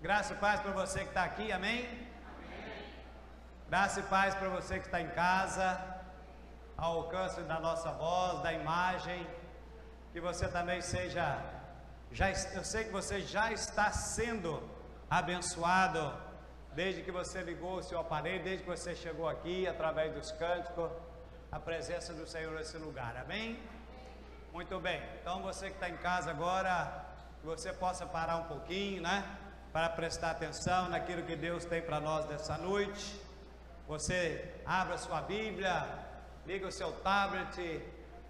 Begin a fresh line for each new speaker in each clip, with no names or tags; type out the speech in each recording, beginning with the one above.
Graça e paz para você que está aqui, amém? Amém. Graça e paz para você que está em casa, ao alcance da nossa voz, da imagem, que você também seja, eu sei que você já está sendo abençoado, desde que você ligou o seu aparelho, desde que você chegou aqui, através dos cânticos, a presença do Senhor nesse lugar, amém? Muito bem, então você que está em casa agora, que você possa parar um pouquinho, né? Para prestar atenção naquilo que Deus tem para nós nessa noite. Você abra sua Bíblia, liga o seu tablet,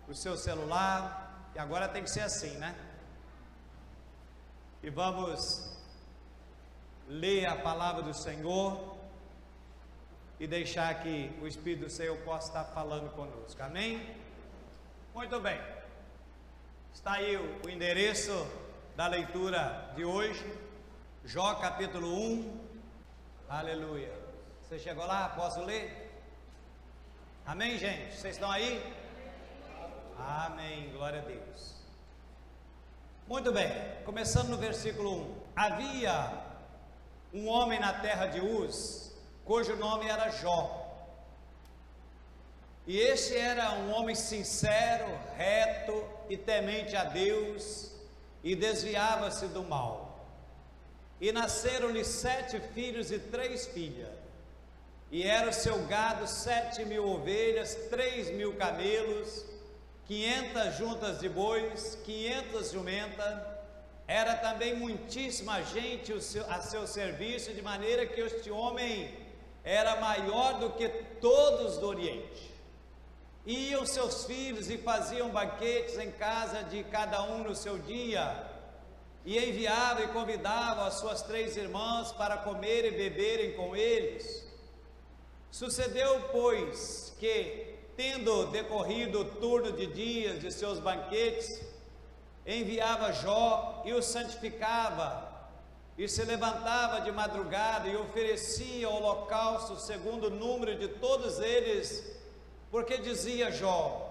o seu celular, e agora tem que ser assim, né? E vamos ler a palavra do Senhor e deixar que o Espírito do Senhor possa estar falando conosco, amém? Muito bem, está aí o endereço da leitura de hoje. Jó capítulo 1, aleluia. Você chegou lá? Posso ler? Amém, gente? Vocês estão aí? Amém, glória a Deus. Muito bem, começando no versículo 1. Havia um homem na terra de Uz, cujo nome era Jó. E este era um homem sincero, reto e temente a Deus, e desviava-se do mal. E nasceram-lhe 7 filhos e 3 filhas, e era o seu gado 7.000 ovelhas, 3.000 camelos, 500 juntas de bois, 500 jumentas. Era também muitíssima gente a seu serviço, de maneira que este homem era maior do que todos do Oriente. Iam seus filhos e faziam banquetes em casa de cada um no seu dia, e enviava e convidava as suas 3 irmãs para comer e beberem com eles. Sucedeu, pois, que, tendo decorrido o turno de dias de seus banquetes, enviava Jó e o santificava, e se levantava de madrugada e oferecia holocausto segundo o número de todos eles, porque dizia Jó: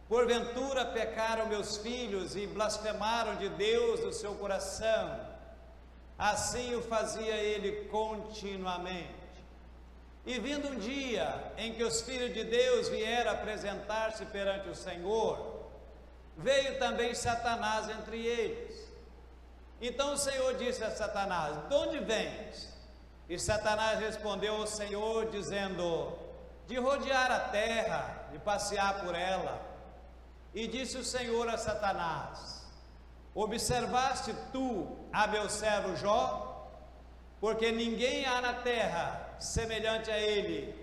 porventura pecaram meus filhos e blasfemaram de Deus do seu coração. Assim o fazia ele continuamente. E vindo um dia em que os filhos de Deus vieram apresentar-se perante o Senhor, veio também Satanás entre eles. Então o Senhor disse a Satanás: de onde vens? E Satanás respondeu ao Senhor, dizendo: de rodear a terra, de passear por ela. E disse o Senhor a Satanás: observaste tu a meu servo Jó? Porque ninguém há na terra semelhante a ele,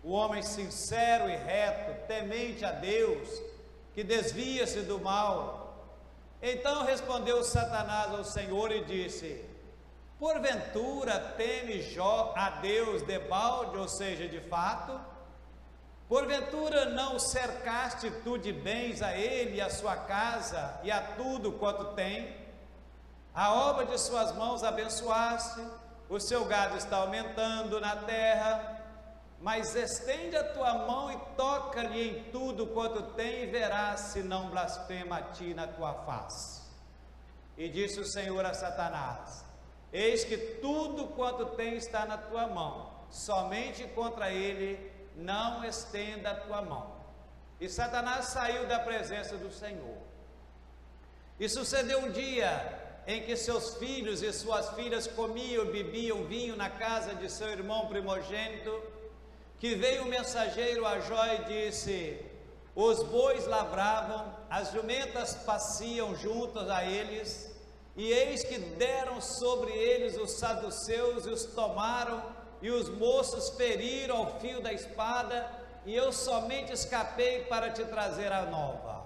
o homem sincero e reto, temente a Deus, que desvia-se do mal. Então respondeu Satanás ao Senhor e disse: porventura teme Jó a Deus debalde, ou seja, de fato? Porventura não cercaste tu de bens a ele e a sua casa e a tudo quanto tem? A obra de suas mãos abençoaste, o seu gado está aumentando na terra, mas estende a tua mão e toca-lhe em tudo quanto tem, e verás se não blasfema a ti na tua face. E disse o Senhor a Satanás: eis que tudo quanto tem está na tua mão, somente contra ele não estenda a tua mão. E Satanás saiu da presença do Senhor. E sucedeu um dia em que seus filhos e suas filhas comiam e bebiam vinho na casa de seu irmão primogênito, que veio o mensageiro a Jó e disse: os bois lavravam, as jumentas pasciam juntas a eles, e eis que deram sobre eles os saduceus e os tomaram, e os moços feriram ao fio da espada, e eu somente escapei para te trazer a nova.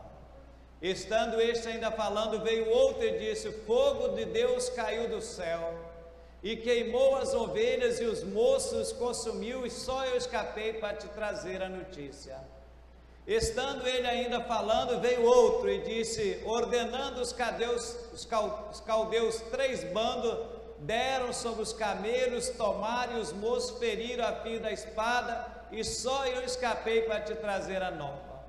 Estando este ainda falando, veio outro e disse: fogo de Deus caiu do céu, e queimou as ovelhas, e os moços consumiu, e só eu escapei para te trazer a notícia. Estando ele ainda falando, veio outro e disse, ordenando os caldeus 3 bandos, deram sobre os camelos, tomaram, e os moços feriram a fio da espada, e só eu escapei para te trazer a nova.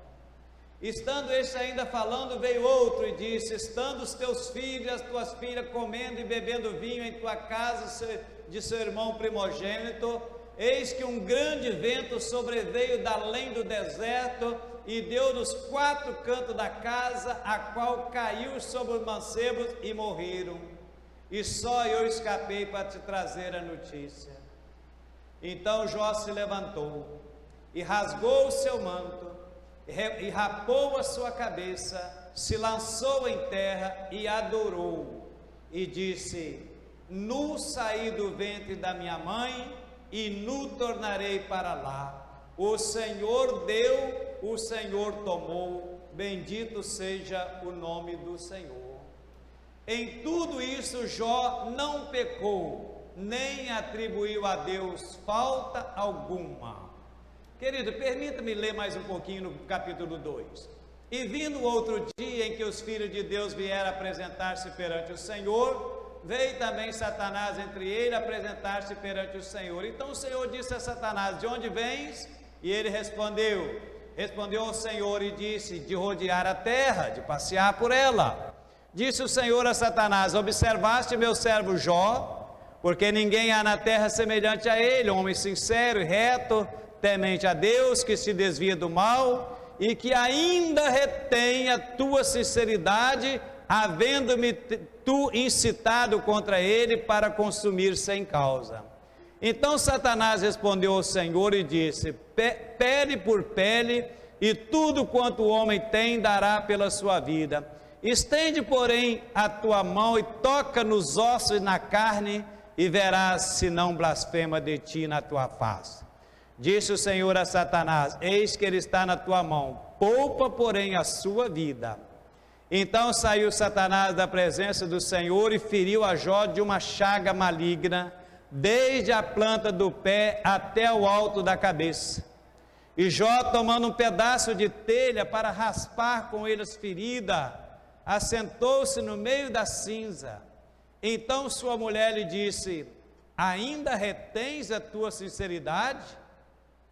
Estando este ainda falando, veio outro e disse: estando os teus filhos e as tuas filhas comendo e bebendo vinho em tua casa de seu irmão primogênito, eis que um grande vento sobreveio da além do deserto e deu nos 4 cantos da casa, a qual caiu sobre os mancebos e morreram. E só eu escapei para te trazer a notícia. Então Jó se levantou e rasgou o seu manto, e rapou a sua cabeça, se lançou em terra e adorou, e disse: nu saí do ventre da minha mãe, e nu tornarei para lá. O Senhor deu, o Senhor tomou, bendito seja o nome do Senhor. Em tudo isso Jó não pecou, nem atribuiu a Deus falta alguma. Querido, permita-me ler mais um pouquinho no capítulo 2. E vindo outro dia em que os filhos de Deus vieram apresentar-se perante o Senhor, veio também Satanás entre ele apresentar-se perante o Senhor. Então o Senhor disse a Satanás: de onde vens? E ele respondeu ao Senhor e disse: de rodear a terra, de passear por ela. Disse o Senhor a Satanás: observaste meu servo Jó? Porque ninguém há na terra semelhante a ele, homem sincero e reto, temente a Deus, que se desvia do mal, e que ainda retém a tua sinceridade, havendo-me tu incitado contra ele para consumir sem causa. Então Satanás respondeu ao Senhor e disse: pele por pele, e tudo quanto o homem tem dará pela sua vida. Estende, porém, a tua mão e toca nos ossos e na carne, e verás se não blasfema de ti na tua face. Disse o Senhor a Satanás: eis que ele está na tua mão, poupa, porém, a sua vida. Então saiu Satanás da presença do Senhor e feriu a Jó de uma chaga maligna, desde a planta do pé até o alto da cabeça. E Jó, tomando um pedaço de telha para raspar com ele as feridas, assentou-se no meio da cinza. Então sua mulher lhe disse: ainda retens a tua sinceridade?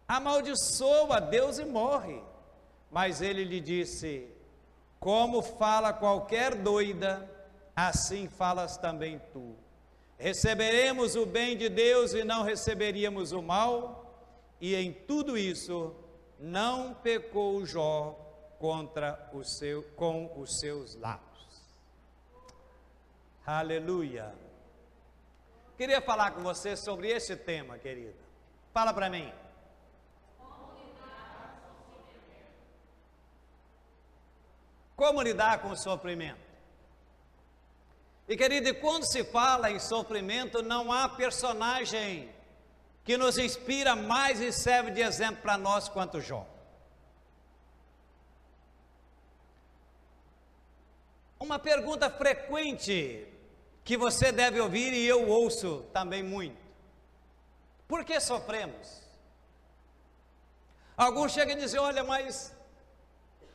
Amaldiçoa a Deus e morre. Mas ele lhe disse: como fala qualquer doida, assim falas também tu. Receberemos o bem de Deus e não receberíamos o mal? E em tudo isso não pecou Jó com os seus lábios. Aleluia. Queria falar com você sobre esse tema, querida. Fala para mim. Como lidar com o sofrimento? E querido, quando se fala em sofrimento, não há personagem que nos inspira mais e serve de exemplo para nós quanto Jó. Uma pergunta frequente que você deve ouvir, e eu ouço também muito: por que sofremos? Alguns chegam e dizem: olha, mas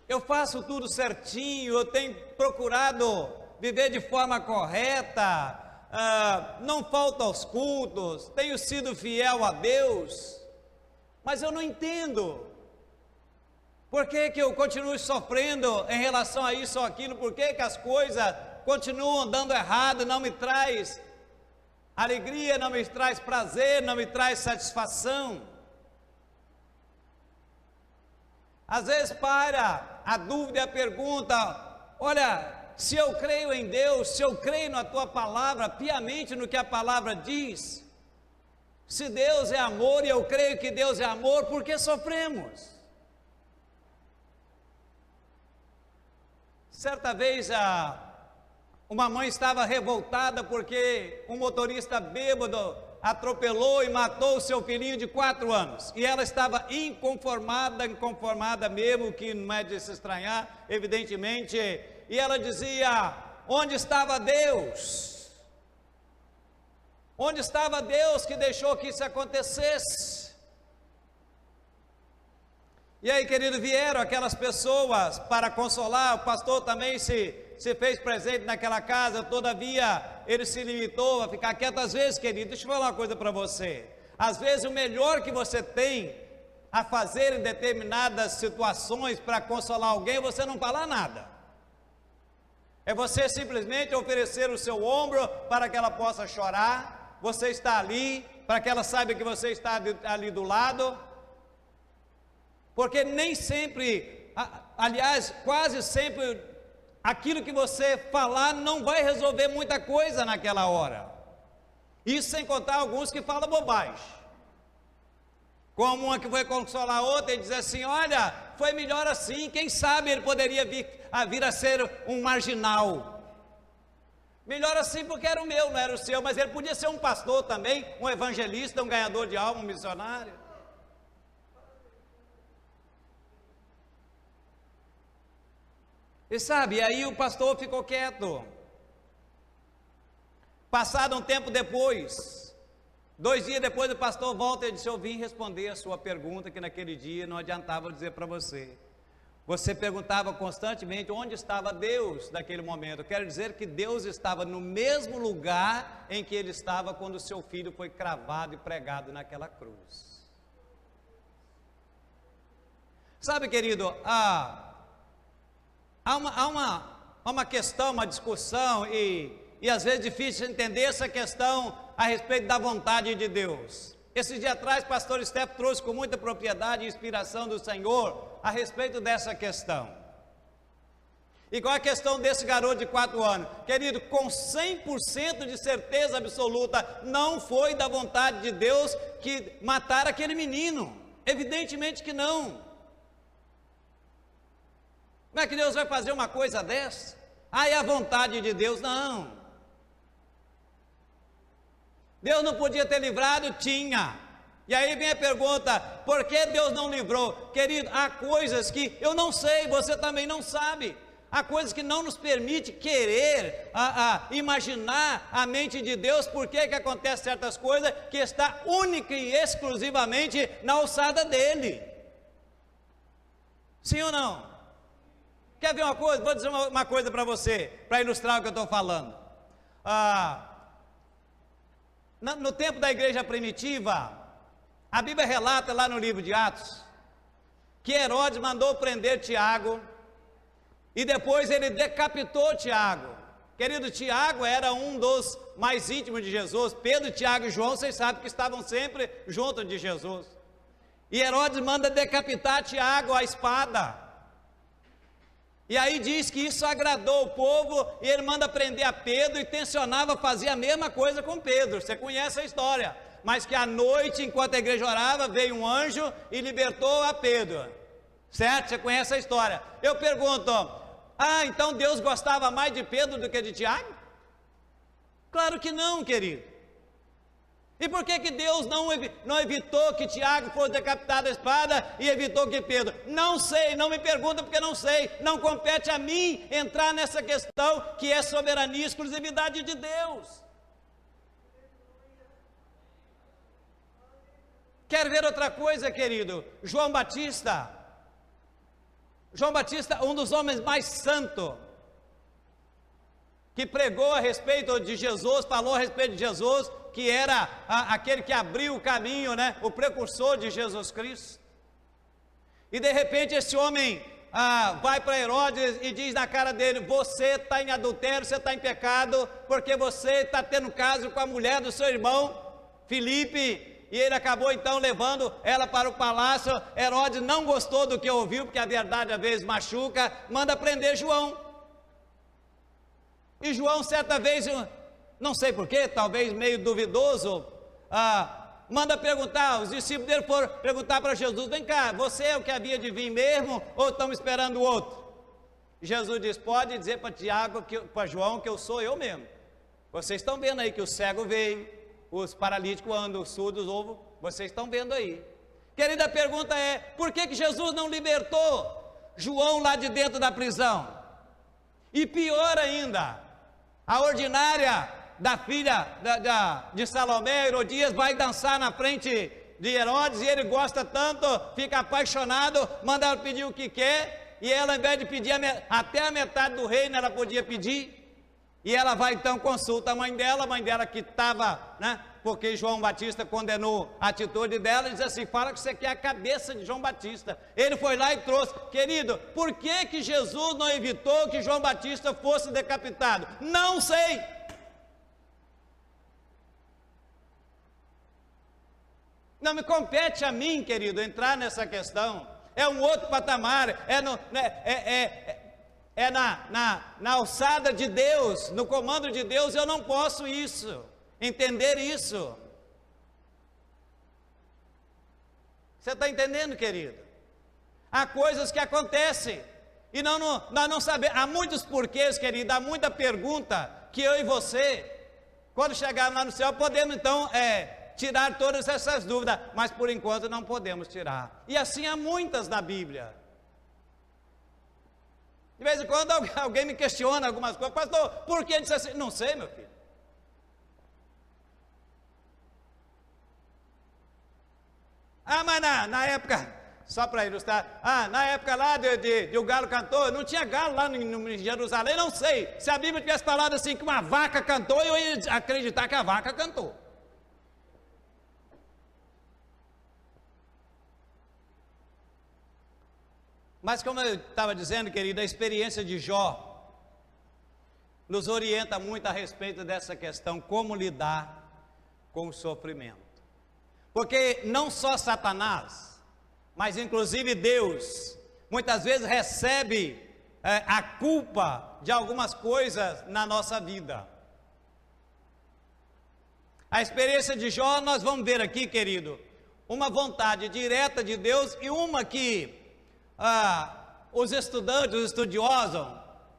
eu faço tudo certinho, eu tenho procurado viver de forma correta, não falto aos cultos, tenho sido fiel a Deus, mas eu não entendo, por que eu continuo sofrendo em relação a isso ou aquilo, por que as coisas continuam dando errado, não me traz alegria, não me traz prazer, não me traz satisfação. Às vezes para a dúvida e a pergunta: olha, se eu creio em Deus, se eu creio na tua palavra, piamente no que a palavra diz, se Deus é amor e eu creio que Deus é amor, por que sofremos? Certa vez uma mãe estava revoltada porque um motorista bêbado atropelou e matou o seu filhinho de 4 anos, e ela estava inconformada mesmo, que não é de se estranhar, evidentemente, e ela dizia: onde estava Deus? Onde estava Deus que deixou que isso acontecesse? E aí, querido, vieram aquelas pessoas para consolar. O pastor também se fez presente naquela casa, todavia ele se limitou a ficar quieto. Às vezes, querido, deixa eu falar uma coisa para você: às vezes o melhor que você tem a fazer em determinadas situações para consolar alguém, você não falar nada. É você simplesmente oferecer o seu ombro para que ela possa chorar, você está ali, para que ela saiba que você está ali do lado, porque nem sempre, aliás, quase sempre, aquilo que você falar não vai resolver muita coisa naquela hora. Isso sem contar alguns que falam bobagem. Como uma que foi consolar outra e dizer assim: olha, foi melhor assim, quem sabe ele poderia vir a ser um marginal. Melhor assim porque era o meu, não era o seu, mas ele podia ser um pastor também, um evangelista, um ganhador de alma, um missionário. E sabe, aí o pastor ficou quieto. Passado um tempo depois, 2 dias depois, o pastor volta e disse: eu vim responder a sua pergunta, que naquele dia não adiantava dizer para você. Você perguntava constantemente onde estava Deus naquele momento. Eu quero dizer que Deus estava no mesmo lugar em que ele estava quando o seu filho foi cravado e pregado naquela cruz. Sabe, querido, há uma questão, uma discussão, e às vezes difícil entender essa questão a respeito da vontade de Deus. Esses dias atrás, pastor Steph trouxe com muita propriedade e inspiração do Senhor a respeito dessa questão. E qual é a questão desse garoto de 4 anos? Querido, com 100% de certeza absoluta, não foi da vontade de Deus que matara aquele menino. Evidentemente que não. Como é que Deus vai fazer uma coisa dessa? É a vontade de Deus? Não. Deus não podia ter livrado? Tinha. E aí vem a pergunta: por que Deus não livrou? Querido, há coisas que eu não sei, você também não sabe. Há coisas que não nos permite querer imaginar a mente de Deus, por que acontece certas coisas que está única e exclusivamente na alçada dele. Sim ou não? Quer ver uma coisa? Vou dizer uma coisa para você, para ilustrar o que eu estou falando. No tempo da igreja primitiva, a Bíblia relata lá no livro de Atos, que Herodes mandou prender Tiago, e depois ele decapitou Tiago. Querido, Tiago era um dos mais íntimos de Jesus. Pedro, Tiago e João, vocês sabem que estavam sempre juntos de Jesus. E Herodes manda decapitar Tiago à espada. E aí diz que isso agradou o povo, e ele manda prender a Pedro, e tensionava fazer a mesma coisa com Pedro. Você conhece a história. Mas que à noite, enquanto a igreja orava, veio um anjo e libertou a Pedro. Certo? Você conhece a história. Eu pergunto: então Deus gostava mais de Pedro do que de Tiago? Claro que não, querido. E por que Deus não evitou que Tiago fosse decapitado à espada e evitou que Pedro? Não sei, não me pergunta porque não sei. Não compete a mim entrar nessa questão que é soberania e exclusividade de Deus. Quer ver outra coisa, querido? João Batista, um dos homens mais santos, que pregou a respeito de Jesus, falou a respeito de Jesus, que era aquele que abriu o caminho, né? O precursor de Jesus Cristo. E de repente esse homem vai para Herodes e diz na cara dele: você está em adultério, você está em pecado, porque você está tendo caso com a mulher do seu irmão Filipe. E ele acabou então levando ela para o palácio. Herodes não gostou do que ouviu, porque a verdade às vezes machuca, manda prender João. E João, certa vez, não sei porquê, talvez meio duvidoso, manda perguntar, os discípulos dele foram perguntar para Jesus: vem cá, você é o que havia de vir mesmo, ou estamos esperando o outro? Jesus diz: pode dizer para Tiago, para João, que eu sou eu mesmo. Vocês estão vendo aí que o cego veio, os paralíticos andam, os surdos ouvem, vocês estão vendo aí. Querida, a pergunta é: por que Jesus não libertou João lá de dentro da prisão? E pior ainda, a ordinária da filha de Salomé, Herodias, vai dançar na frente de Herodes, e ele gosta tanto, fica apaixonado, manda ela pedir o que quer, e ela, ao invés de pedir até a metade do reino, ela podia pedir. E ela vai então, consulta a mãe dela que estava, né, Porque João Batista condenou a atitude dela e diz assim: fala que você quer a cabeça de João Batista. Ele foi lá e trouxe. Querido, por que Jesus não evitou que João Batista fosse decapitado? Não sei. Não me compete a mim, querido, entrar nessa questão. É um outro patamar, na alçada de Deus, no comando de Deus. Eu não posso entender isso. Você está entendendo, querido? Há coisas que acontecem, e nós não sabemos. Há muitos porquês, querido, há muita pergunta, que eu e você, quando chegarmos lá no céu, podemos então tirar todas essas dúvidas, mas por enquanto não podemos tirar. E assim há muitas na Bíblia. De vez em quando alguém me questiona algumas coisas: pastor, por que disse assim? Não sei, meu filho. Mas na época, só para ilustrar, na época lá de o galo cantou, não tinha galo lá em Jerusalém. Não sei, se a Bíblia tivesse falado assim que uma vaca cantou, eu ia acreditar que a vaca cantou. Mas como eu estava dizendo, querido, a experiência de Jó nos orienta muito a respeito dessa questão, como lidar com o sofrimento. Porque não só Satanás, mas inclusive Deus, muitas vezes recebe a culpa de algumas coisas na nossa vida. A experiência de Jó, nós vamos ver aqui, querido, uma vontade direta de Deus e uma que os estudantes, os estudiosos,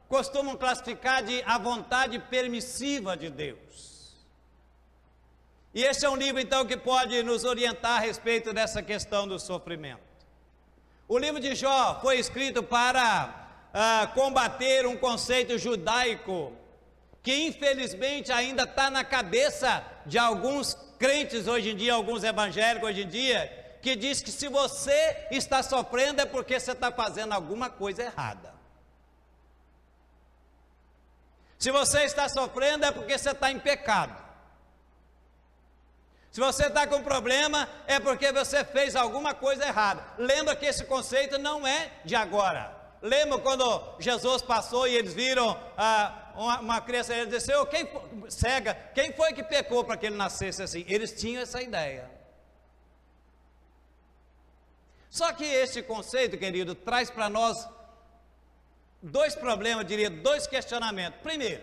costumam classificar de a vontade permissiva de Deus. E esse é um livro, então, que pode nos orientar a respeito dessa questão do sofrimento. O livro de Jó foi escrito para combater um conceito judaico que, infelizmente, ainda está na cabeça de alguns crentes hoje em dia, alguns evangélicos hoje em dia, que diz que se você está sofrendo é porque você está fazendo alguma coisa errada. Se você está sofrendo é porque você está em pecado. Se você está com problema é porque você fez alguma coisa errada. Lembra que esse conceito não é de agora. Lembra quando Jesus passou e eles viram uma criança, ele disse: cega, quem foi que pecou para que ele nascesse assim? Eles tinham essa ideia. Só que esse conceito, querido, traz para nós dois problemas, eu diria, dois questionamentos. Primeiro,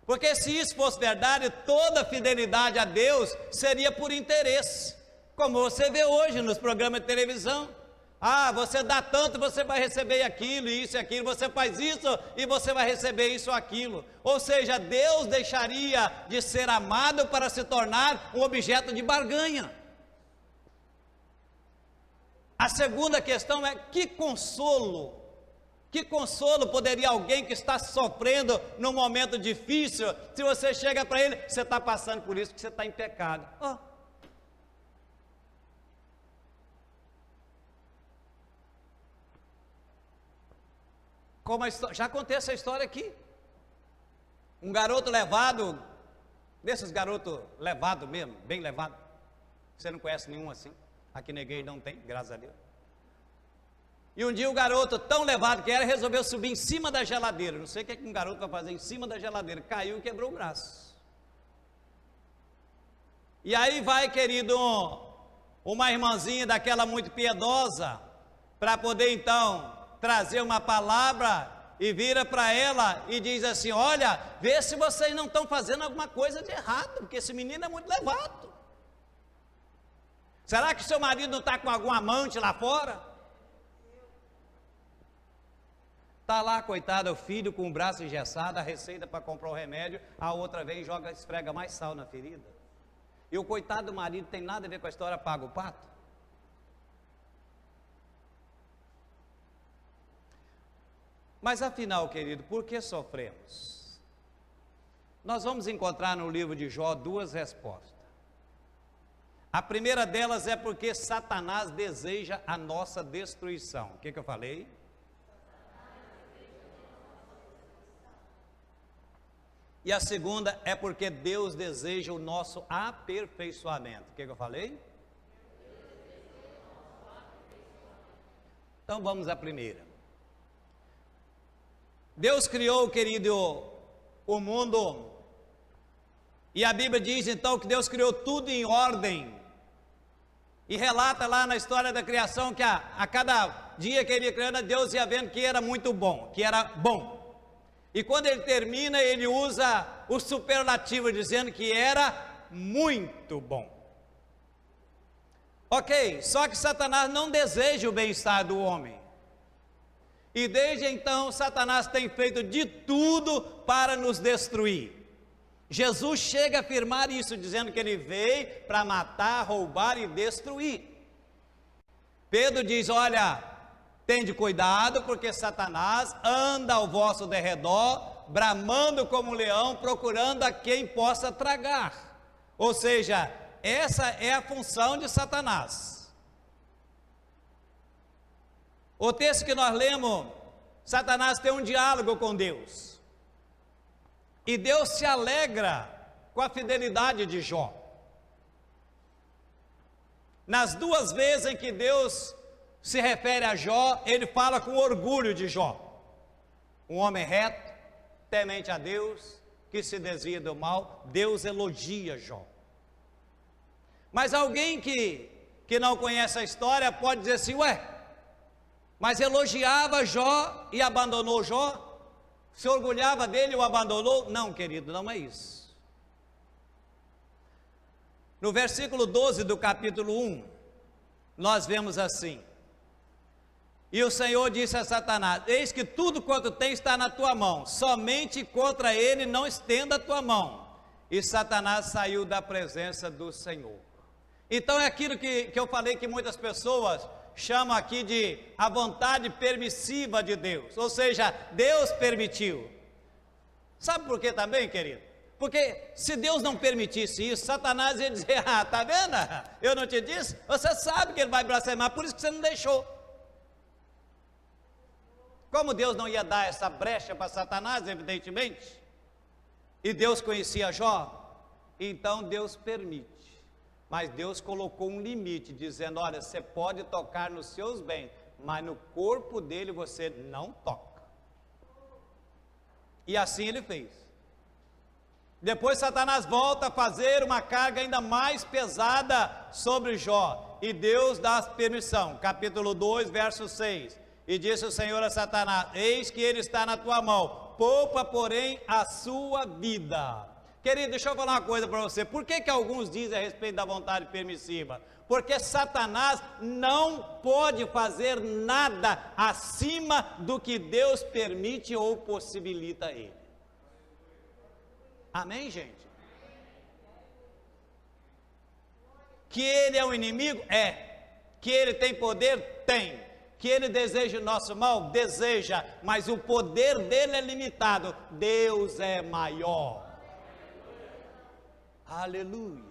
porque se isso fosse verdade, toda fidelidade a Deus seria por interesse, como você vê hoje nos programas de televisão. Você dá tanto, você vai receber aquilo, isso e aquilo, você faz isso e você vai receber isso ou aquilo. Ou seja, Deus deixaria de ser amado para se tornar um objeto de barganha. A segunda questão é: que consolo poderia alguém que está sofrendo num momento difícil, se você chega para ele: você está passando por isso, que você está em pecado. Já contei essa história aqui. Um garoto levado, desses garotos levados mesmo, bem levado. Você não conhece nenhum assim? Aqui na igreja não tem, graças a Deus. E um dia o garoto, tão levado que era, resolveu subir em cima da geladeira. Não sei o que um garoto vai fazer em cima da geladeira. Caiu e quebrou o braço. E aí vai, querido, uma irmãzinha daquela muito piedosa, para poder então trazer uma palavra, e vira para ela e diz assim: olha, vê se vocês não estão fazendo alguma coisa de errado, porque esse menino é muito levado. Será que seu marido não está com algum amante lá fora? Está lá, coitado, o filho com o braço engessado, a receita para comprar o remédio, a outra vez esfrega mais sal na ferida. E o coitado do marido tem nada a ver com a história, paga o pato. Mas afinal, querido, por que sofremos? Nós vamos encontrar no livro de Jó duas respostas. A primeira delas é porque Satanás deseja a nossa destruição. O que eu falei? E a segunda é porque Deus deseja o nosso aperfeiçoamento. O que eu falei? Então vamos à primeira. Deus criou, querido, o mundo. E a Bíblia diz então que Deus criou tudo em ordem. E relata lá na história da criação que a cada dia que ele ia criando, Deus ia vendo que era muito bom, que era bom. E quando ele termina, ele usa o superlativo, dizendo que era muito bom. Ok, só que Satanás não deseja o bem-estar do homem. E desde então, Satanás tem feito de tudo para nos destruir. Jesus chega a afirmar isso, dizendo que ele veio para matar, roubar e destruir. Pedro diz: olha, tende cuidado, porque Satanás anda ao vosso derredor, bramando como um leão, procurando a quem possa tragar. Ou seja, essa é a função de Satanás. O texto que nós lemos, Satanás tem um diálogo com Deus. E Deus se alegra com a fidelidade de Jó. Nas duas vezes em que Deus se refere a Jó, ele fala com orgulho de Jó. Um homem reto, temente a Deus, que se desvia do mal, Deus elogia Jó. Mas alguém que não conhece a história pode dizer assim: ué, mas elogiava Jó e abandonou Jó? Se orgulhava dele e o abandonou? Não, querido, não é isso. No versículo 12 do capítulo 1, nós vemos assim: e o Senhor disse a Satanás: eis que tudo quanto tem está na tua mão, somente contra ele não estenda a tua mão. E Satanás saiu da presença do Senhor. Então é aquilo que eu falei, que muitas pessoas chamam aqui de a vontade permissiva de Deus, ou seja, Deus permitiu. Sabe por quê também, querido? Porque se Deus não permitisse isso, Satanás ia dizer: ah, tá vendo? Eu não te disse? Você sabe que ele vai blasfemar, por isso que você não deixou. Como Deus não ia dar essa brecha para Satanás, evidentemente, e Deus conhecia Jó, então Deus permite. Mas Deus colocou um limite, dizendo: olha, você pode tocar nos seus bens, mas no corpo dele você não toca. E assim ele fez. Depois Satanás volta a fazer uma carga ainda mais pesada sobre Jó, e Deus dá permissão. Capítulo 2, verso 6. E disse o Senhor a Satanás: eis que ele está na tua mão, poupa porém a sua vida. Querido, deixa eu falar uma coisa para você. Por que alguns dizem a respeito da vontade permissiva? Porque Satanás não pode fazer nada acima do que Deus permite ou possibilita a ele. Amém, gente? Que ele é um inimigo? É. Que ele tem poder? Tem. Que ele deseja o nosso mal? Deseja. Mas o poder dele é limitado. Deus é maior. Aleluia,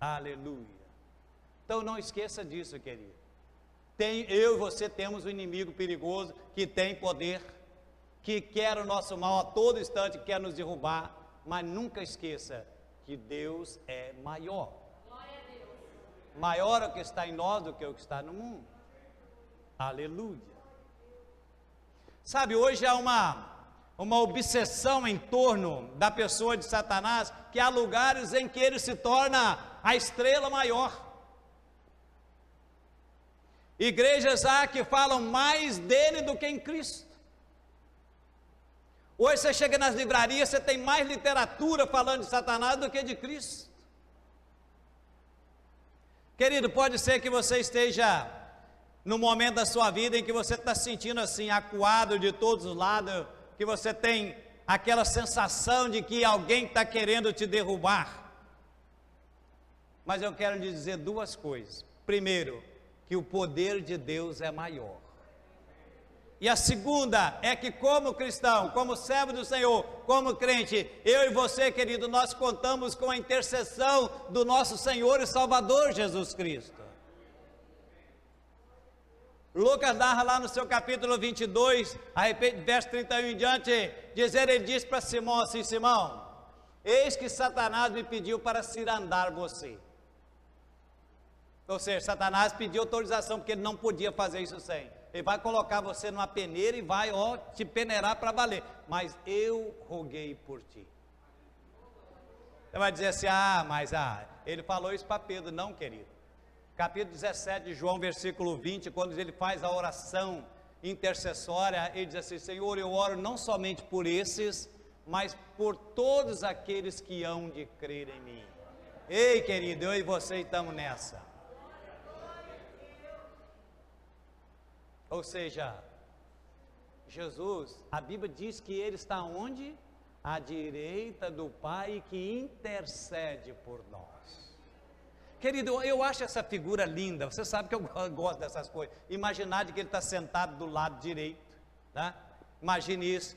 aleluia. Então não esqueça disso, querido. Eu e você temos um inimigo perigoso que tem poder, que quer o nosso mal a todo instante, quer nos derrubar, mas nunca esqueça que Deus é maior. Maior é o que está em nós do que o que está no mundo. Aleluia. Sabe, hoje há uma obsessão em torno da pessoa de Satanás, que há lugares em que ele se torna a estrela maior. Igrejas há que falam mais dele do que em Cristo. Hoje você chega nas livrarias, você tem mais literatura falando de Satanás do que de Cristo. Querido, pode ser que você esteja no momento da sua vida em que você está se sentindo assim, acuado de todos os lados, que você tem aquela sensação de que alguém está querendo te derrubar. Mas eu quero lhe dizer duas coisas. Primeiro, que o poder de Deus é maior. E a segunda é que, como cristão, como servo do Senhor, como crente, eu e você, querido, nós contamos com a intercessão do nosso Senhor e Salvador Jesus Cristo. Lucas narra lá no seu capítulo 22, a respeito, verso 31 em diante, ele disse para Simão assim: Simão, eis que Satanás me pediu para cirandar você. Ou seja, Satanás pediu autorização, porque ele não podia fazer isso sem. Ele vai colocar você numa peneira e vai, te peneirar para valer. Mas eu roguei por ti. Você vai dizer assim: ele falou isso para Pedro. Não, querido. Capítulo 17 de João, versículo 20, quando ele faz a oração intercessória, ele diz assim: Senhor, eu oro não somente por esses, mas por todos aqueles que hão de crer em mim. Ei, querido, eu e você estamos nessa. Ou seja, Jesus, a Bíblia diz que Ele está onde? À direita do Pai, que intercede por nós. Querido, eu acho essa figura linda. Você sabe que eu gosto dessas coisas. Imaginar que Ele está sentado do lado direito, tá? Imagine isso,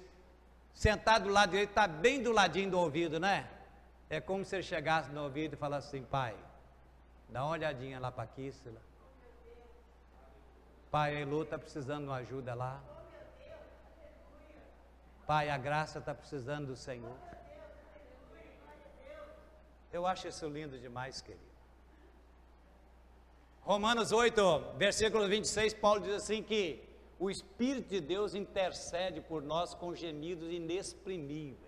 sentado do lado direito, está bem do ladinho do ouvido, né? É como se Ele chegasse no ouvido e falasse assim: Pai, dá uma olhadinha lá para aqui, Sila. Pai, a Elô está precisando de uma ajuda lá. Pai, a Graça está precisando do Senhor. Eu acho isso lindo demais, querido. Romanos 8, versículo 26, Paulo diz assim que o Espírito de Deus intercede por nós com gemidos inexprimíveis.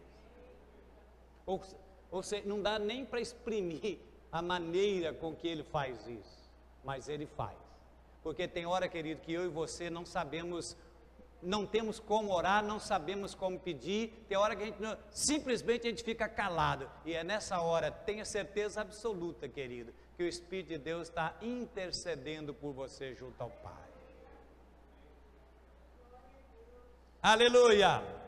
Ou seja, não dá nem para exprimir a maneira com que Ele faz isso, mas Ele faz. Porque tem hora, querido, que eu e você não sabemos, não temos como orar, não sabemos como pedir, tem hora que a gente simplesmente a gente fica calado, e é nessa hora, tenha certeza absoluta, querido, que o Espírito de Deus está intercedendo por você junto ao Pai. Aleluia!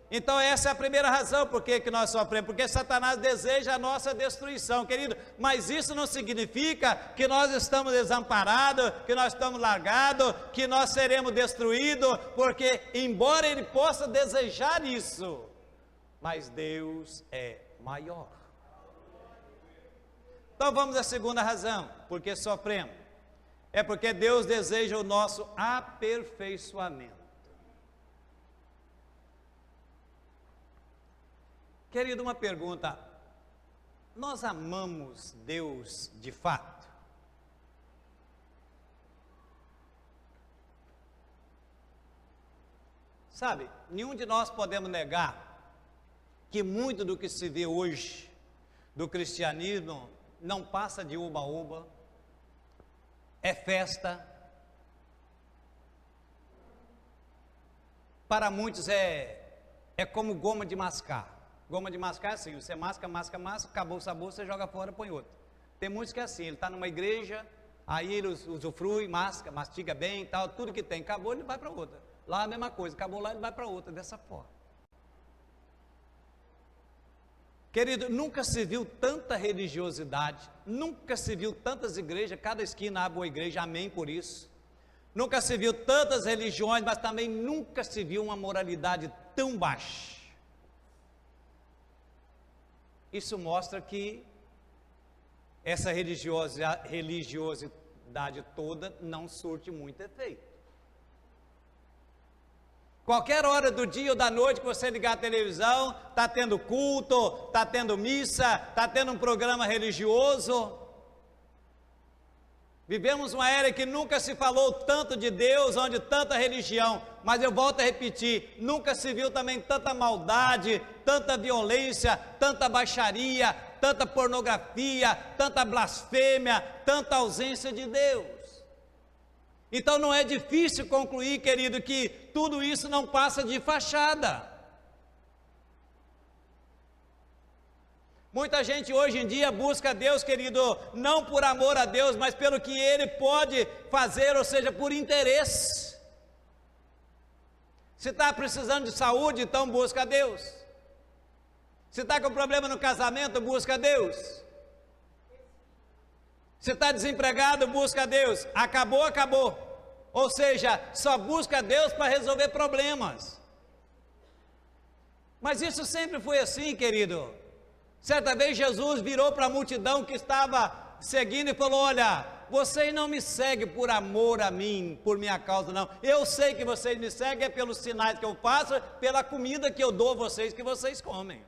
Então essa é a primeira razão por que nós sofremos, porque Satanás deseja a nossa destruição, querido, mas isso não significa que nós estamos desamparados, que nós estamos largados, que nós seremos destruídos, porque embora ele possa desejar isso, mas Deus é maior. Então vamos à segunda razão, porque sofremos, é porque Deus deseja o nosso aperfeiçoamento. Querido, uma pergunta: nós amamos Deus de fato? Sabe, nenhum de nós podemos negar que muito do que se vê hoje do cristianismo não passa de uba-uba, é festa, para muitos é como goma de mascar. Goma de mascar é assim, você masca, acabou o sabor, você joga fora, põe outro. Tem muitos que é assim, ele está numa igreja, aí ele usufrui, mastiga bem e tal, tudo que tem, acabou, ele vai para outra. Lá a mesma coisa, acabou lá, ele vai para outra, dessa forma. Querido, nunca se viu tanta religiosidade, nunca se viu tantas igrejas, cada esquina abre uma igreja, amém por isso. Nunca se viu tantas religiões, mas também nunca se viu uma moralidade tão baixa. Isso mostra que essa religiosidade toda não surte muito efeito. Qualquer hora do dia ou da noite que você ligar a televisão, está tendo culto, está tendo missa, está tendo um programa religioso. Vivemos uma era que nunca se falou tanto de Deus, onde tanta religião, mas eu volto a repetir, nunca se viu também tanta maldade, tanta violência, tanta baixaria, tanta pornografia, tanta blasfêmia, tanta ausência de Deus. Então não é difícil concluir, querido, que tudo isso não passa de fachada. Muita gente hoje em dia busca Deus, querido, não por amor a Deus, mas pelo que Ele pode fazer, ou seja, por interesse. Se está precisando de saúde, então busca Deus. Se está com problema no casamento, busca Deus. Se está desempregado, busca Deus. Acabou, acabou. Ou seja, só busca Deus para resolver problemas. Mas isso sempre foi assim, querido. Certa vez Jesus virou para a multidão que estava seguindo e falou: olha, vocês não me seguem por amor a mim, por minha causa, não. Eu sei que vocês me seguem é pelos sinais que eu faço, pela comida que eu dou a vocês, que vocês comem.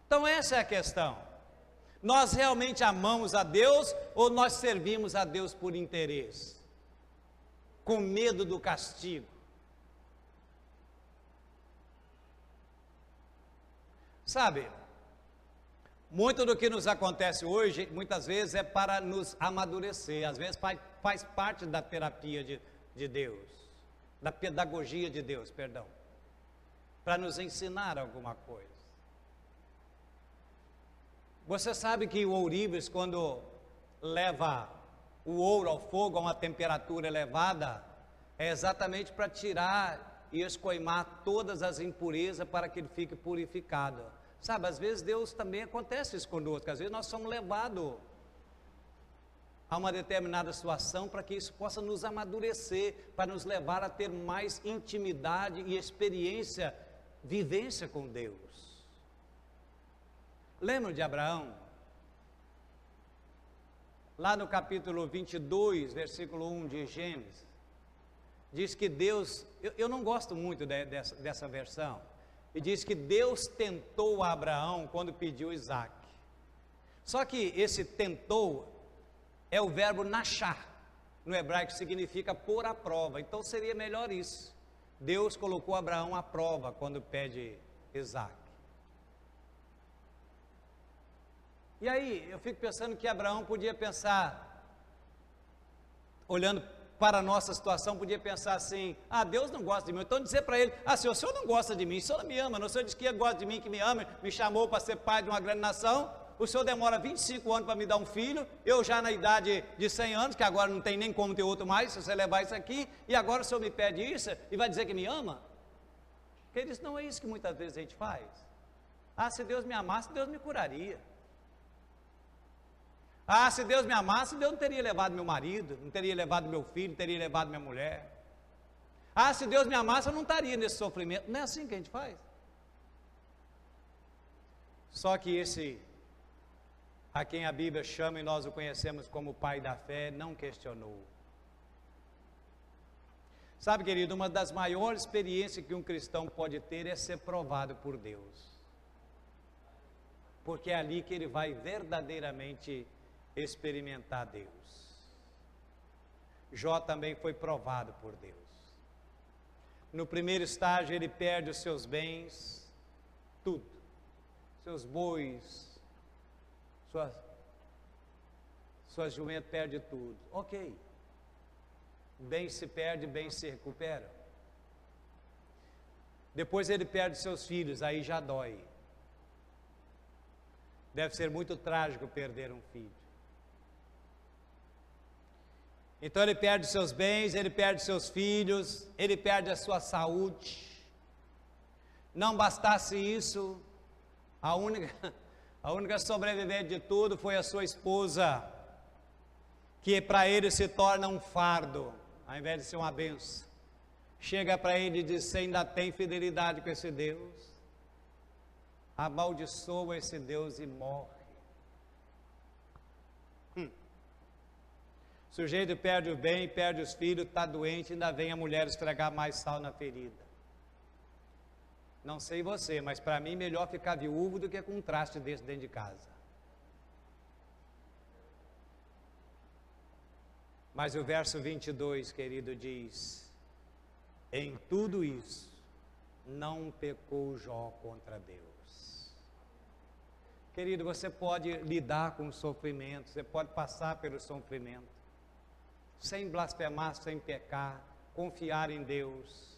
Então essa é a questão. Nós realmente amamos a Deus ou nós servimos a Deus por interesse? Com medo do castigo? Sabe, muito do que nos acontece hoje, muitas vezes é para nos amadurecer, às vezes faz parte da terapia de Deus, da pedagogia de Deus, perdão, para nos ensinar alguma coisa. Você sabe que o ourives, quando leva o ouro ao fogo a uma temperatura elevada, é exatamente para tirar e escoimar todas as impurezas para que ele fique purificado. Sabe, às vezes Deus também acontece isso conosco, às vezes nós somos levados a uma determinada situação para que isso possa nos amadurecer, para nos levar a ter mais intimidade e experiência, vivência com Deus. Lembram de Abraão? Lá no capítulo 22, versículo 1 de Gênesis, diz que Deus, eu não gosto muito dessa versão, e diz que Deus tentou Abraão quando pediu Isaac. Só que esse tentou é o verbo nachar, no hebraico significa pôr à prova, então seria melhor isso. Deus colocou Abraão à prova quando pede Isaac. E aí, eu fico pensando que Abraão podia pensar, olhando para a nossa situação, podia pensar assim: Deus não gosta de mim, então dizer para ele: se o senhor não gosta de mim, o senhor não me ama, não, o senhor diz que gosta de mim, que me ama, me chamou para ser pai de uma grande nação, o senhor demora 25 anos para me dar um filho, eu já na idade de 100 anos, que agora não tem nem como ter outro mais, se você levar isso aqui, e agora o senhor me pede isso, e vai dizer que me ama? Queridos, não é isso que muitas vezes a gente faz. Se Deus me amasse, Deus me curaria. Se Deus me amasse, Deus não teria levado meu marido, não teria levado meu filho, não teria levado minha mulher. Se Deus me amasse, eu não estaria nesse sofrimento. Não é assim que a gente faz. Só que esse, a quem a Bíblia chama e nós o conhecemos como pai da fé, não questionou. Sabe, querido, uma das maiores experiências que um cristão pode ter é ser provado por Deus. Porque é ali que ele vai verdadeiramente experimentar Deus. Jó também foi provado por Deus. No primeiro estágio ele perde os seus bens, tudo, seus bois, sua jumenta, perde tudo. Ok, bem se perde, bem se recupera. Depois ele perde seus filhos, aí já dói. Deve ser muito trágico perder um filho. Então ele perde seus bens, ele perde seus filhos, ele perde a sua saúde. Não bastasse isso, a única sobrevivente de tudo foi a sua esposa, que para ele se torna um fardo, ao invés de ser uma bênção. Chega para ele e diz: você ainda tem fidelidade com esse Deus? Amaldiçoa esse Deus e morre. O sujeito perde o bem, perde os filhos, está doente, ainda vem a mulher estragar mais sal na ferida. Não sei você, mas para mim melhor ficar viúvo do que com um traste desse dentro de casa. Mas o verso 22, querido, diz: em tudo isso, não pecou Jó contra Deus. Querido, você pode lidar com o sofrimento, você pode passar pelo sofrimento, sem blasfemar, sem pecar, confiar em Deus,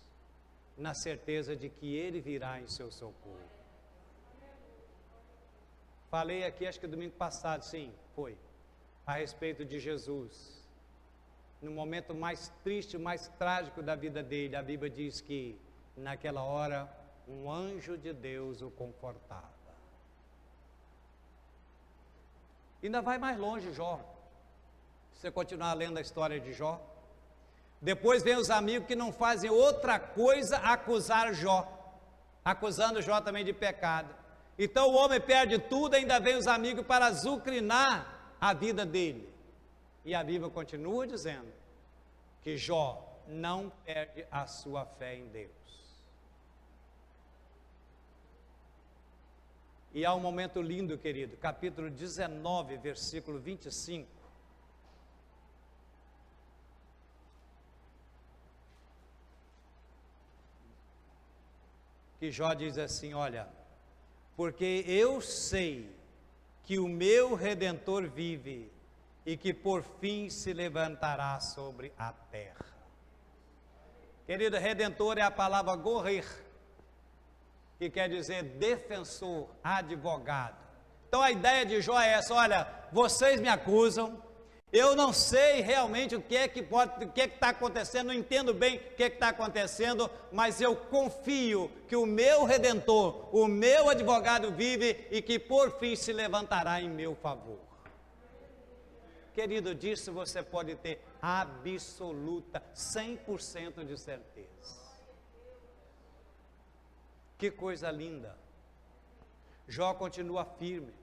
na certeza de que Ele virá em seu socorro. Falei aqui, acho que domingo passado, sim, foi, a respeito de Jesus. No momento mais triste, mais trágico da vida dele, a Bíblia diz que, naquela hora, um anjo de Deus o confortava. Ainda vai mais longe, Jó. Você continuar lendo a história de Jó. Depois vem os amigos que não fazem outra coisa acusar Jó, acusando Jó também de pecado. Então o homem perde tudo, ainda vem os amigos para azucrinar a vida dele. E a Bíblia continua dizendo que Jó não perde a sua fé em Deus. E há um momento lindo, querido, capítulo 19, versículo 25. Que Jó diz assim, olha, porque eu sei que o meu Redentor vive e que por fim se levantará sobre a terra. Querido, Redentor é a palavra gorer, que quer dizer defensor, advogado. Então a ideia de Jó é essa, olha, vocês me acusam, eu não sei realmente o que é que está acontecendo, não entendo bem o que está acontecendo, mas eu confio que o meu Redentor, o meu advogado vive e que por fim se levantará em meu favor. Querido, disso você pode ter absoluta, 100% de certeza. Que coisa linda. Jó continua firme.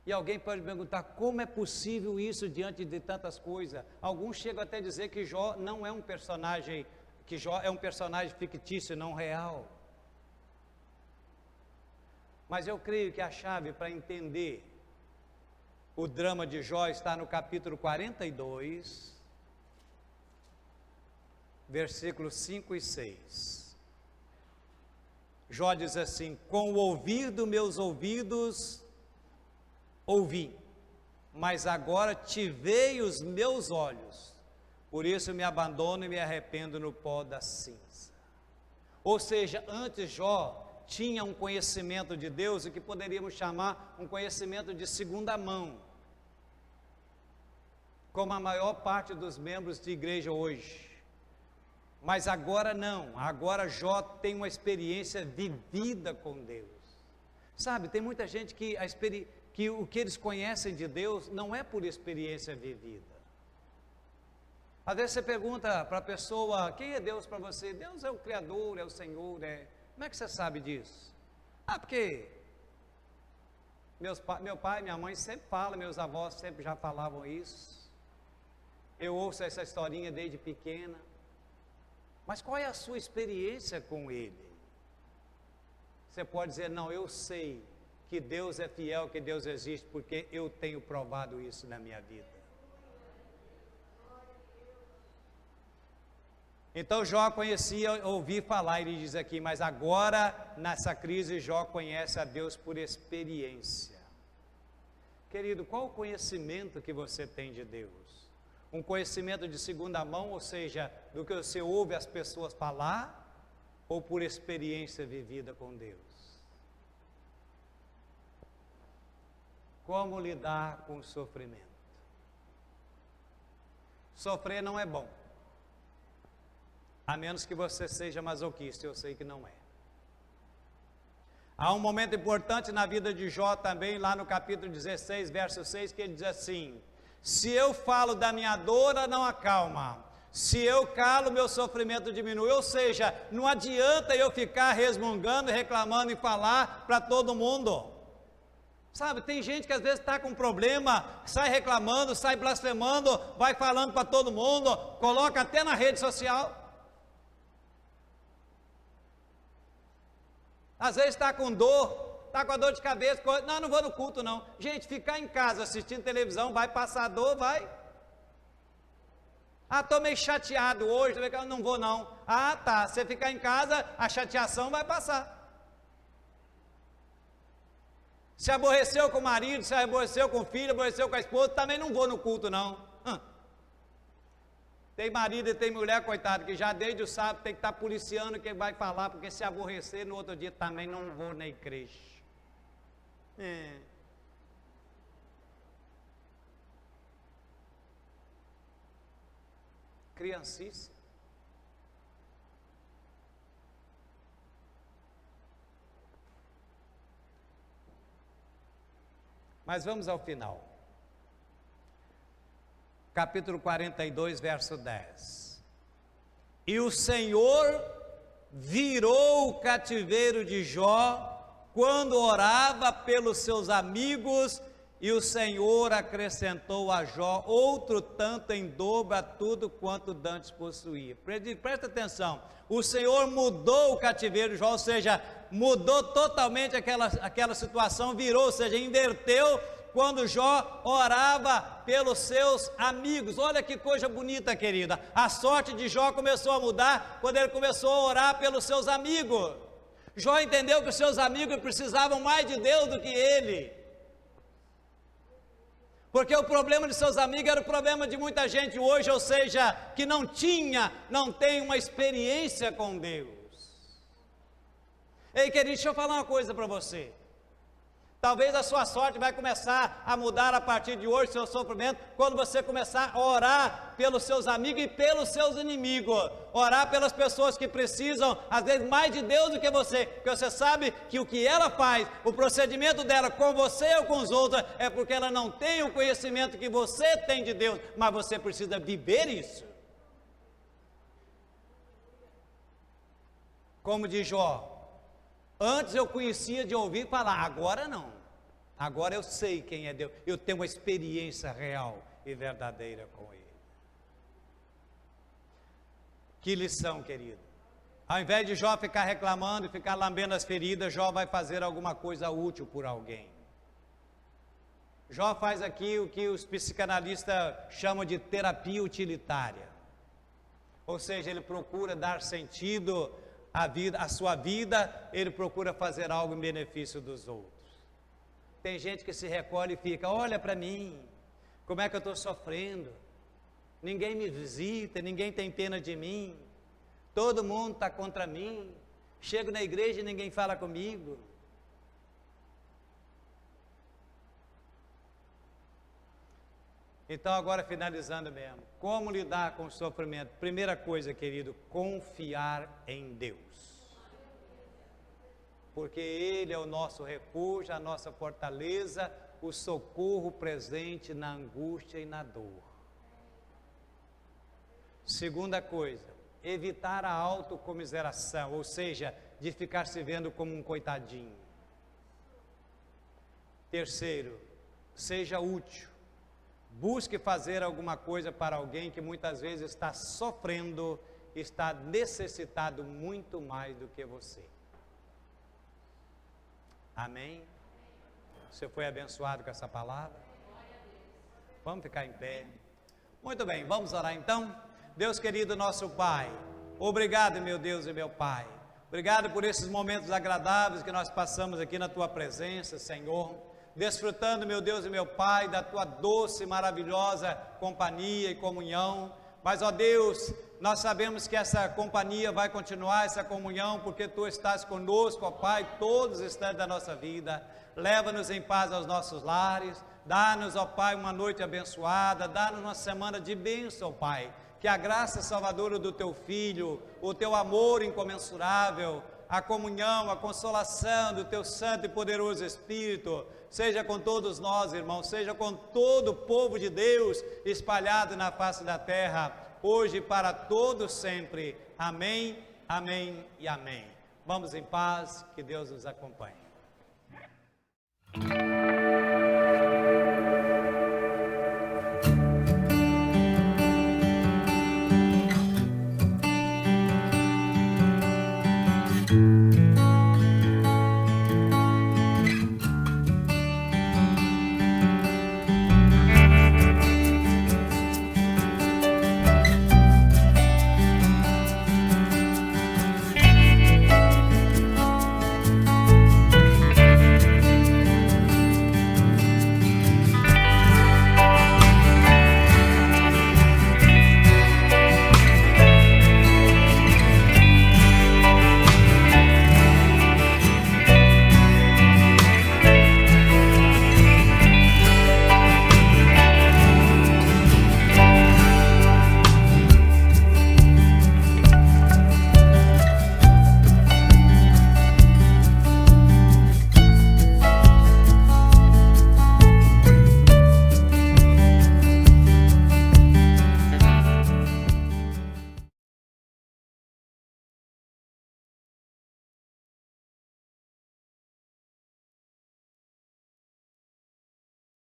E alguém pode perguntar, como é possível isso diante de tantas coisas? Alguns chegam até a dizer que Jó não é um personagem, que Jó é um personagem fictício, não real. Mas eu creio que a chave para entender o drama de Jó está no capítulo 42, versículos 5 e 6. Jó diz assim, com o ouvir dos meus ouvidos ouvi, mas agora tivei os meus olhos, por isso me abandono e me arrependo no pó da cinza. Ou seja, antes Jó tinha um conhecimento de Deus, o que poderíamos chamar um conhecimento de segunda mão, como a maior parte dos membros de igreja hoje. Mas agora não, agora Jó tem uma experiência vivida com Deus. Sabe, tem muita gente que o que eles conhecem de Deus não é por experiência vivida. Às vezes você pergunta para a pessoa, quem é Deus para você? Deus é o Criador, é o Senhor, Como é que você sabe disso? Porque meu pai e minha mãe sempre falam, meus avós sempre já falavam isso. Eu ouço essa historinha desde pequena. Mas qual é a sua experiência com Ele? Você pode dizer, não, eu sei que Deus é fiel, que Deus existe, porque eu tenho provado isso na minha vida. Então Jó conhecia, ouvi falar, ele diz aqui, mas agora nessa crise Jó conhece a Deus por experiência. Querido, qual o conhecimento que você tem de Deus? Um conhecimento de segunda mão, ou seja, do que você ouve as pessoas falar, ou por experiência vivida com Deus? Como lidar com o sofrimento? Sofrer não é bom, a menos que você seja masoquista, eu sei que não é. Há um momento importante na vida de Jó também, lá no capítulo 16, verso 6, que ele diz assim, se eu falo da minha dor, ela não acalma, se eu calo, meu sofrimento diminui, ou seja, não adianta eu ficar resmungando, reclamando e falar para todo mundo. Sabe, tem gente que às vezes está com problema, sai reclamando, sai blasfemando, vai falando para todo mundo, coloca até na rede social. Às vezes está com dor, está com a dor de cabeça, não vou no culto não. Gente, ficar em casa assistindo televisão, vai passar dor, vai. Estou meio chateado hoje, não vou não. Tá, você ficar em casa, a chateação vai passar. Se aborreceu com o marido, se aborreceu com o filho, aborreceu com a esposa, também não vou no culto não. Tem marido e tem mulher, coitado, que já desde o sábado tem que estar policiando quem vai falar, porque se aborrecer no outro dia também não vou na igreja. Criancice. Mas vamos ao final. Capítulo 42, verso 10. E o Senhor virou o cativeiro de Jó quando orava pelos seus amigos E o Senhor acrescentou a Jó outro tanto em dobro a tudo quanto dantes possuía. Presta atenção, o Senhor mudou o cativeiro de Jó, ou seja, mudou totalmente aquela situação, virou, ou seja, inverteu quando Jó orava pelos seus amigos. Olha que coisa bonita, querida. A sorte de Jó começou a mudar quando ele começou a orar pelos seus amigos. Jó entendeu que os seus amigos precisavam mais de Deus do que ele. Porque o problema de seus amigos era o problema de muita gente hoje, ou seja, que não tem uma experiência com Deus. Ei, querido, deixa eu falar uma coisa para você. Talvez a sua sorte vai começar a mudar a partir de hoje, seu sofrimento, quando você começar a orar pelos seus amigos e pelos seus inimigos. Orar pelas pessoas que precisam, às vezes, mais de Deus do que você. Porque você sabe que o que ela faz, o procedimento dela com você ou com os outros, é porque ela não tem o conhecimento que você tem de Deus. Mas você precisa viver isso. Como diz Jó. Antes eu conhecia de ouvir falar, agora não. Agora eu sei quem é Deus. Eu tenho uma experiência real e verdadeira com Ele. Que lição, querido. Ao invés de Jó ficar reclamando e ficar lambendo as feridas, Jó vai fazer alguma coisa útil por alguém. Jó faz aqui o que os psicanalistas chamam de terapia utilitária. Ou seja, ele procura dar sentido a sua vida, ele procura fazer algo em benefício dos outros. Tem gente que se recolhe e fica, olha para mim, como é que eu estou sofrendo, ninguém me visita, ninguém tem pena de mim, todo mundo está contra mim, chego na igreja e ninguém fala comigo. Então agora finalizando mesmo, como lidar com o sofrimento? Primeira coisa, querido, confiar em Deus. Porque Ele é o nosso refúgio, a nossa fortaleza, o socorro presente na angústia e na dor. Segunda coisa, evitar a autocomiseração, ou seja, de ficar se vendo como um coitadinho. Terceiro, seja útil. Busque fazer alguma coisa para alguém que muitas vezes está sofrendo, está necessitado muito mais do que você. Amém? Você foi abençoado com essa palavra? Vamos ficar em pé. Muito bem, vamos orar então? Deus querido, nosso Pai, obrigado, meu Deus e meu Pai. Obrigado por esses momentos agradáveis que nós passamos aqui na Tua presença, Senhor. Desfrutando, meu Deus e meu Pai, da Tua doce, maravilhosa companhia e comunhão. Mas, ó Deus, nós sabemos que essa companhia vai continuar, essa comunhão, porque Tu estás conosco, ó Pai, todos os instantes da nossa vida. Leva-nos em paz aos nossos lares, dá-nos, ó Pai, uma noite abençoada, dá-nos uma semana de bênção, ó Pai. Que a graça salvadora do Teu Filho, o Teu amor incomensurável, a comunhão, a consolação do Teu Santo e poderoso Espírito, seja com todos nós, irmãos, seja com todo o povo de Deus espalhado na face da terra, hoje e para todos sempre. Amém, amém e amém. Vamos em paz, que Deus nos acompanhe.